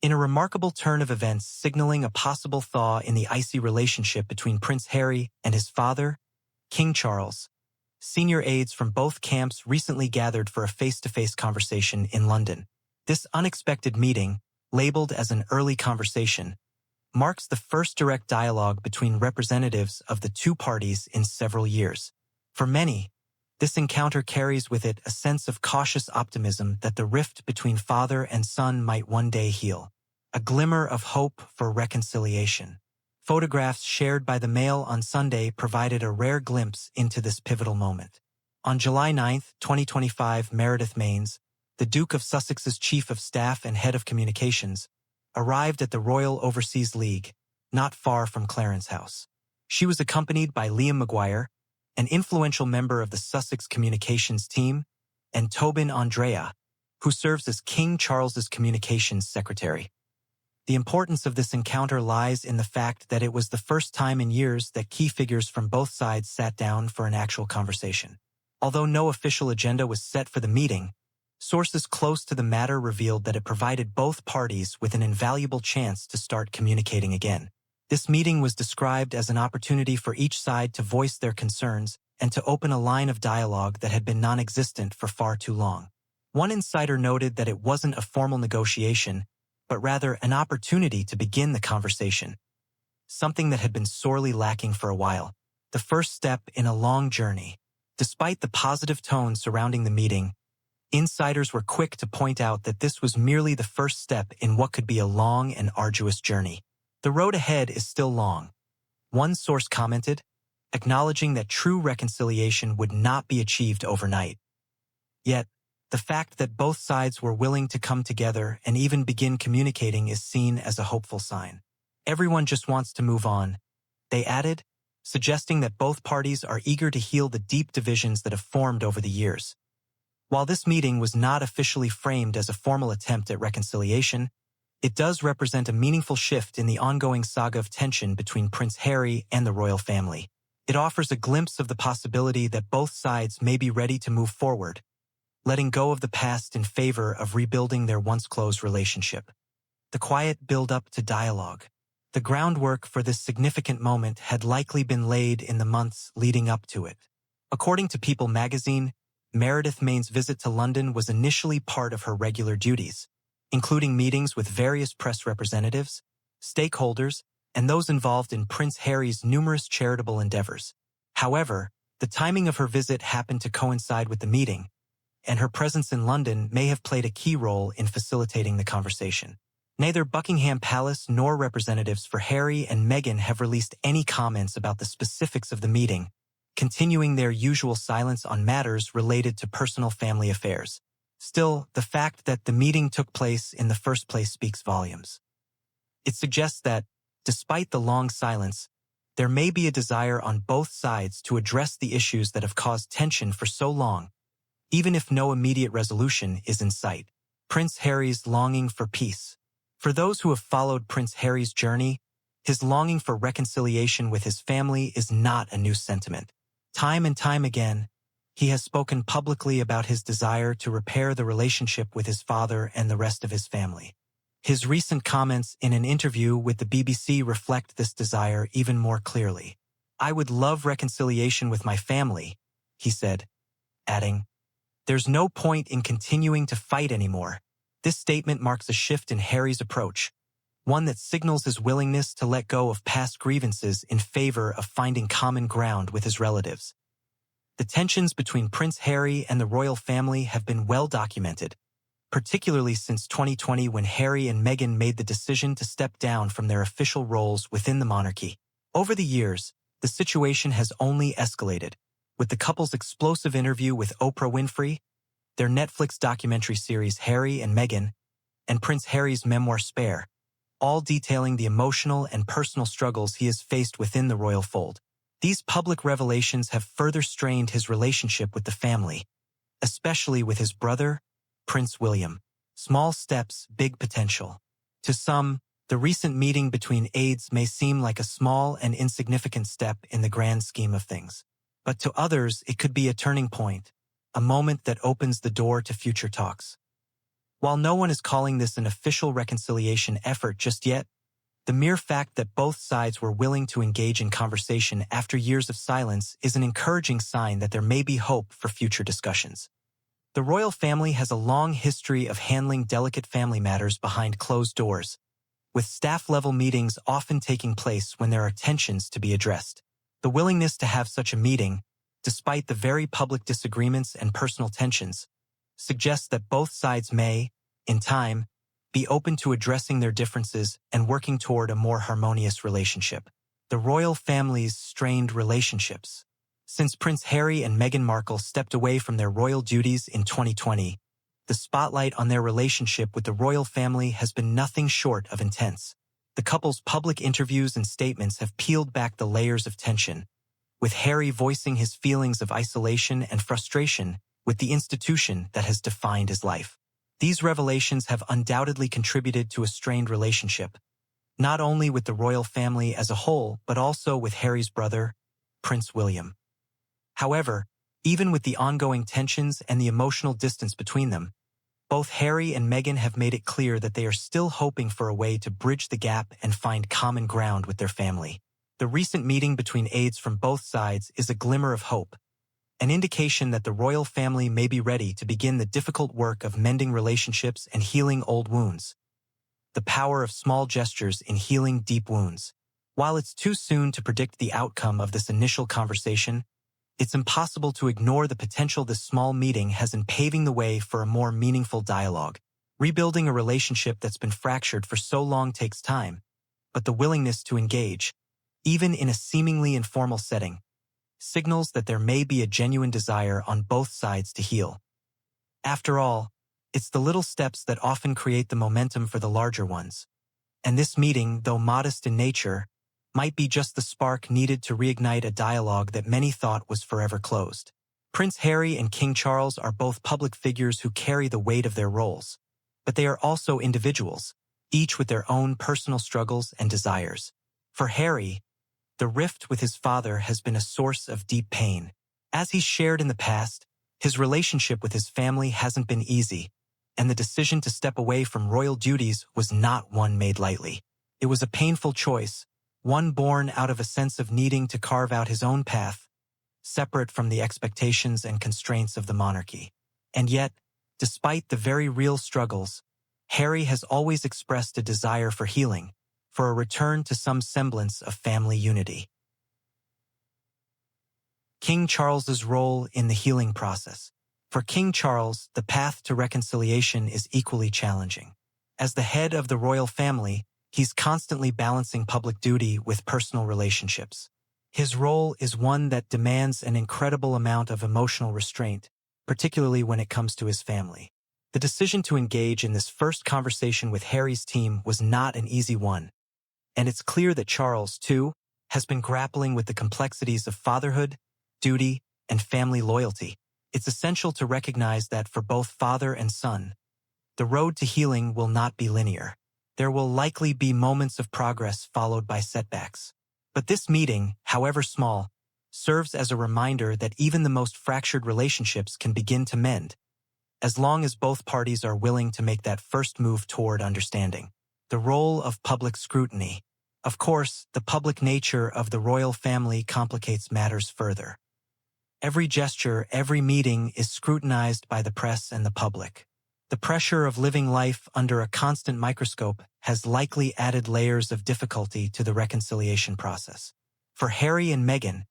In a remarkable turn of events signaling a possible thaw in the icy relationship between Prince Harry and his father, King Charles, senior aides from both camps recently gathered for a face-to-face conversation in London. This unexpected meeting, labeled as an early conversation, marks the first direct dialogue between representatives of the two parties in several years. For many, this encounter carries with it a sense of cautious optimism that the rift between father and son might one day heal, a glimmer of hope for reconciliation. Photographs shared by the Mail on Sunday provided a rare glimpse into this pivotal moment. On July 9, 2025, Meredith Maines, the Duke of Sussex's Chief of Staff and Head of Communications, arrived at the Royal Overseas League, not far from Clarence House. She was accompanied by Liam Maguire, an influential member of the Sussex Communications team, and Tobin Andrea, who serves as King Charles's Communications Secretary. The importance of this encounter lies in the fact that it was the first time in years that key figures from both sides sat down for an actual conversation. Although no official agenda was set for the meeting, sources close to the matter revealed that it provided both parties with an invaluable chance to start communicating again. This meeting was described as an opportunity for each side to voice their concerns and to open a line of dialogue that had been non-existent for far too long. One insider noted that it wasn't a formal negotiation, but rather an opportunity to begin the conversation, something that had been sorely lacking for a while, the first step in a long journey. Despite the positive tone surrounding the meeting, insiders were quick to point out that this was merely the first step in what could be a long and arduous journey. The road ahead is still long, one source commented, acknowledging that true reconciliation would not be achieved overnight. Yet, the fact that both sides were willing to come together and even begin communicating is seen as a hopeful sign. Everyone just wants to move on, they added, suggesting that both parties are eager to heal the deep divisions that have formed over the years. While this meeting was not officially framed as a formal attempt at reconciliation, it does represent a meaningful shift in the ongoing saga of tension between Prince Harry and the royal family. It offers a glimpse of the possibility that both sides may be ready to move forward, letting go of the past in favor of rebuilding their once-close relationship. The quiet build-up to dialogue. The groundwork for this significant moment had likely been laid in the months leading up to it. According to People magazine, Meredith Maines' visit to London was initially part of her regular duties, including meetings with various press representatives, stakeholders, and those involved in Prince Harry's numerous charitable endeavors. However, the timing of her visit happened to coincide with the meeting, and her presence in London may have played a key role in facilitating the conversation. Neither Buckingham Palace nor representatives for Harry and Meghan have released any comments about the specifics of the meeting, continuing their usual silence on matters related to personal family affairs. Still, the fact that the meeting took place in the first place speaks volumes. It suggests that, despite the long silence, there may be a desire on both sides to address the issues that have caused tension for so long, even if no immediate resolution is in sight. Prince Harry's longing for peace. For those who have followed Prince Harry's journey, his longing for reconciliation with his family is not a new sentiment. Time and time again, he has spoken publicly about his desire to repair the relationship with his father and the rest of his family. His recent comments in an interview with the BBC reflect this desire even more clearly. "I would love reconciliation with my family," he said, adding, "There's no point in continuing to fight anymore." This statement marks a shift in Harry's approach, one that signals his willingness to let go of past grievances in favor of finding common ground with his relatives. The tensions between Prince Harry and the royal family have been well documented, particularly since 2020 when Harry and Meghan made the decision to step down from their official roles within the monarchy. Over the years, the situation has only escalated, with the couple's explosive interview with Oprah Winfrey, their Netflix documentary series Harry and Meghan, and Prince Harry's memoir Spare, all detailing the emotional and personal struggles he has faced within the royal fold. These public revelations have further strained his relationship with the family, especially with his brother, Prince William. Small steps, big potential. To some, the recent meeting between aides may seem like a small and insignificant step in the grand scheme of things. But to others, it could be a turning point, a moment that opens the door to future talks. While no one is calling this an official reconciliation effort just yet, the mere fact that both sides were willing to engage in conversation after years of silence is an encouraging sign that there may be hope for future discussions. The royal family has a long history of handling delicate family matters behind closed doors, with staff-level meetings often taking place when there are tensions to be addressed. The willingness to have such a meeting, despite the very public disagreements and personal tensions, suggests that both sides may, in time, be open to addressing their differences and working toward a more harmonious relationship. The royal family's strained relationships. Since Prince Harry and Meghan Markle stepped away from their royal duties in 2020, the spotlight on their relationship with the royal family has been nothing short of intense. The couple's public interviews and statements have peeled back the layers of tension, with Harry voicing his feelings of isolation and frustration with the institution that has defined his life. These revelations have undoubtedly contributed to a strained relationship, not only with the royal family as a whole, but also with Harry's brother, Prince William. However, even with the ongoing tensions and the emotional distance between them, both Harry and Meghan have made it clear that they are still hoping for a way to bridge the gap and find common ground with their family. The recent meeting between aides from both sides is a glimmer of hope, an indication that the royal family may be ready to begin the difficult work of mending relationships and healing old wounds. The power of small gestures in healing deep wounds. While it's too soon to predict the outcome of this initial conversation, it's impossible to ignore the potential this small meeting has in paving the way for a more meaningful dialogue. Rebuilding a relationship that's been fractured for so long takes time, but the willingness to engage, even in a seemingly informal setting, signals that there may be a genuine desire on both sides to heal. After all, it's the little steps that often create the momentum for the larger ones. And this meeting, though modest in nature, might be just the spark needed to reignite a dialogue that many thought was forever closed. Prince Harry and King Charles are both public figures who carry the weight of their roles, but they are also individuals, each with their own personal struggles and desires. For Harry, the rift with his father has been a source of deep pain. As he's shared in the past, his relationship with his family hasn't been easy, and the decision to step away from royal duties was not one made lightly. It was a painful choice, one born out of a sense of needing to carve out his own path, separate from the expectations and constraints of the monarchy. And yet, despite the very real struggles, Harry has always expressed a desire for healing, for a return to some semblance of family unity. King Charles's role in the healing process. For King Charles, the path to reconciliation is equally challenging. As the head of the royal family, he's constantly balancing public duty with personal relationships. His role is one that demands an incredible amount of emotional restraint, particularly when it comes to his family. The decision to engage in this first conversation with Harry's team was not an easy one, and it's clear that Charles, too, has been grappling with the complexities of fatherhood, duty, and family loyalty. It's essential to recognize that for both father and son, the road to healing will not be linear. There will likely be moments of progress followed by setbacks. But this meeting, however small, serves as a reminder that even the most fractured relationships can begin to mend, as long as both parties are willing to make that first move toward understanding. The role of public scrutiny. Of course, the public nature of the royal family complicates matters further. Every gesture, every meeting is scrutinized by the press and the public. The pressure of living life under a constant microscope has likely added layers of difficulty to the reconciliation process. For Harry and Meghan,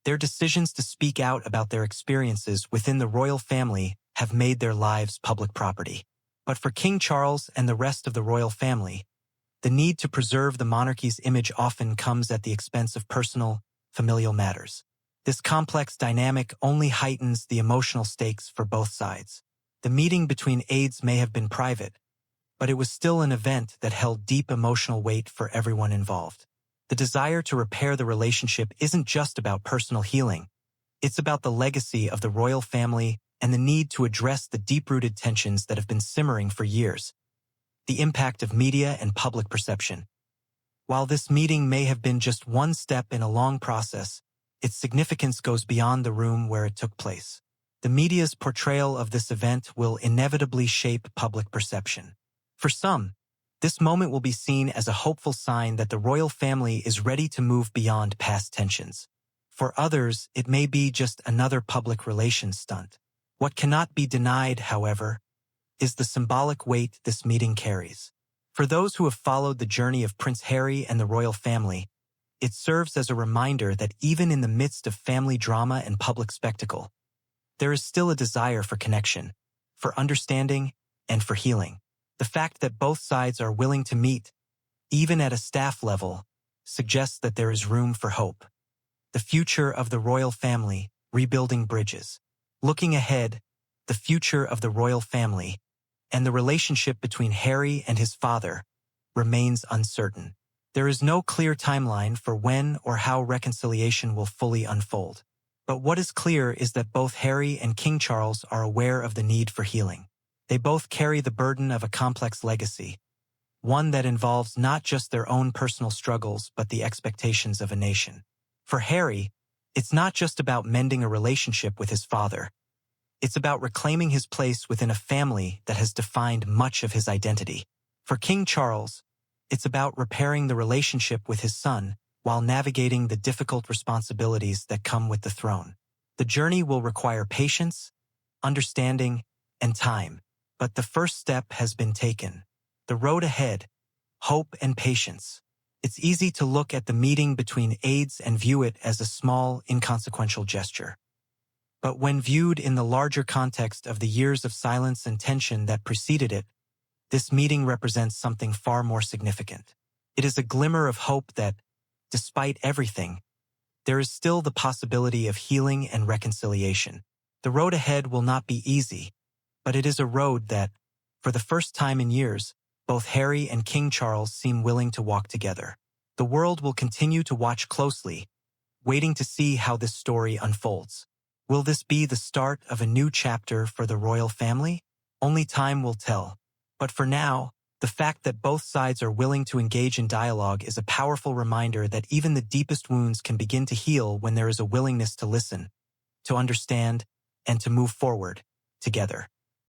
their decisions to speak out about their experiences within the royal family have made their lives public property. But for King Charles and the rest of the royal family, the need to preserve the monarchy's image often comes at the expense of personal, familial matters. This complex dynamic only heightens the emotional stakes for both sides. The meeting between aides may have been private, but it was still an event that held deep emotional weight for everyone involved. The desire to repair the relationship isn't just about personal healing. It's about the legacy of the royal family and the need to address the deep-rooted tensions that have been simmering for years. The impact of media and public perception. While this meeting may have been just one step in a long process, its significance goes beyond the room where it took place. the media's portrayal of this event will inevitably shape public perception. For some, this moment will be seen as a hopeful sign that the royal family is ready to move beyond past tensions. For others, it may be just another public relations stunt. What cannot be denied, however, is the symbolic weight this meeting carries. For those who have followed the journey of Prince Harry and the royal family, it serves as a reminder that even in the midst of family drama and public spectacle, there is still a desire for connection, for understanding, and for healing. The fact that both sides are willing to meet, even at a staff level, suggests that there is room for hope. The future of the royal family, rebuilding bridges. Looking ahead, the future of the royal family and the relationship between Harry and his father remains uncertain. There is no clear timeline for when or how reconciliation will fully unfold. But what is clear is that both Harry and King Charles are aware of the need for healing. They both carry the burden of a complex legacy, one that involves not just their own personal struggles but the expectations of a nation. For Harry, it's not just about mending a relationship with his father. It's about reclaiming his place within a family that has defined much of his identity. For King Charles, it's about repairing the relationship with his son while navigating the difficult responsibilities that come with the throne. The journey will require patience, understanding, and time, but the first step has been taken. The road ahead, hope and patience. It's easy to look at the meeting between aides and view it as a small, inconsequential gesture. But when viewed in the larger context of the years of silence and tension that preceded it, this meeting represents something far more significant. It is a glimmer of hope that, despite everything, there is still the possibility of healing and reconciliation. The road ahead will not be easy, but it is a road that, for the first time in years, both Harry and King Charles seem willing to walk together. The world will continue to watch closely, waiting to see how this story unfolds. Will this be the start of a new chapter for the royal family? Only time will tell. But for now, the fact that both sides are willing to engage in dialogue is a powerful reminder that even the deepest wounds can begin to heal when there is a willingness to listen, to understand, and to move forward together.